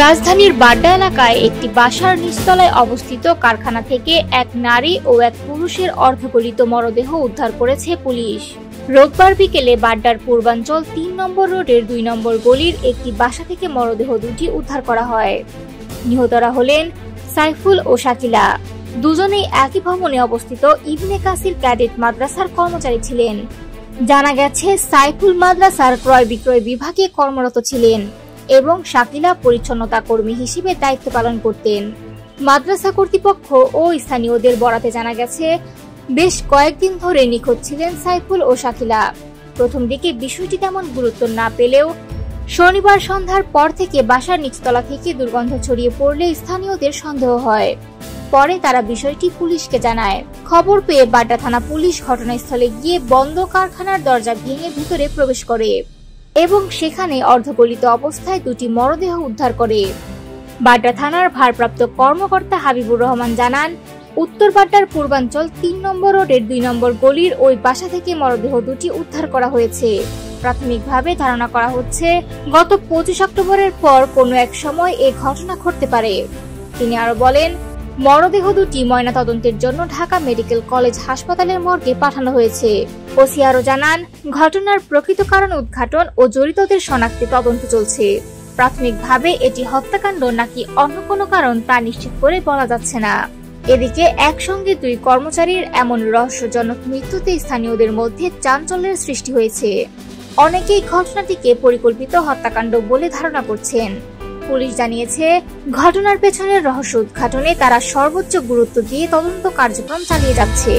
রাজধানীর বাড্ডা এলাকায় একটি বাসার নিচতলায় অবস্থিত কারখানা থেকে এক নারী ও এক পুরুষের অর্ধগলিত মরদেহ উদ্ধার করেছে পুলিশ। রোববার বিকেলে বাড্ডার পূর্বাঞ্চল ৩ নম্বর রোডের ২ নম্বর গলির একটি বাসা থেকে মরদেহ দুটি উদ্ধার করা হয়। নিহতরা হলেন সাইফুল ও শাকিলা। দুজনেই একই ভবনে অবস্থিত ইবনে কাসির ক্যাডেট মাদ্রাসার কর্মচারী ছিলেন। জানা গেছে, সাইফুল মাদ্রাসার ক্রয় বিক্রয় বিভাগে কর্মরত ছিলেন এবং শাকিলা পরিচ্ছন্নতা কর্মী হিসেবে দায়িত্ব পালন করতেন। মাদ্রাসা কর্তৃপক্ষ ও স্থানীয়দের বরাতে জানা গেছে, বেশ কয়েকদিন ধরে নিখোঁজ ছিলেন সাইফুল ও শাকিলা। প্রথম দিকে বিষয়টি তেমন গুরুত্ব না পেলেও শনিবার সন্ধ্যার পর থেকে বাসার নিচতলা থেকে দুর্গন্ধ ছড়িয়ে পড়লে স্থানীয়দের সন্দেহ হয়। পরে তারা বিষয়টি পুলিশকে জানায়। খবর পেয়ে বাড্ডা থানা পুলিশ ঘটনাস্থলে গিয়ে বন্ধ কারখানার দরজা ভেঙে ভিতরে প্রবেশ করে এবং সেখানে অর্ধগলিত অবস্থায় দুটি মরদেহ উদ্ধার করে। বাড্ডা থানার ভারপ্রাপ্ত কর্মকর্তা হাবিবুর রহমান জানান, উত্তর বাড্ডার পূর্বাঞ্চল ৩ নম্বর রোডের ২ নম্বর গলির ওই বাসা থেকে মরদেহ দুটি উদ্ধার করা হয়েছে। প্রাথমিকভাবে ধারণা করা হচ্ছে, গত ২৫ অক্টোবরের পর কোনো এক সময় এ ঘটনা ঘটতে পারে। তিনি আরো বলেন, মরদেহ দুটি ময়নাতদন্তের জন্য ঢাকা মেডিকেল কলেজ হাসপাতালের মর্গে পাঠানো হয়েছে। ওসি আরো জানান, ঘটনার প্রকৃত কারণ উদ্ঘাটন ও জড়িতদের শনাক্তে তদন্ত চলছে। প্রাথমিকভাবে এটি হত্যাকাণ্ড নাকি অন্য কোনো কারণ তা নিশ্চিত করে বলা যাচ্ছে না। এদিকে একসঙ্গে ২ কর্মচারীর এমন রহস্যজনক মৃত্যুতে স্থানীয়দের মধ্যে চাঞ্চল্যের সৃষ্টি হয়েছে। অনেকেই ঘটনাটিকে পরিকল্পিত হত্যাকাণ্ড বলে ধারণা করছেন। পুলিশ জানিয়েছে, ঘটনার পেছনের রহস্য উদ্ঘাটনে তারা সর্বোচ্চ গুরুত্ব দিয়ে তদন্ত কার্যক্রম চালিয়ে যাচ্ছে।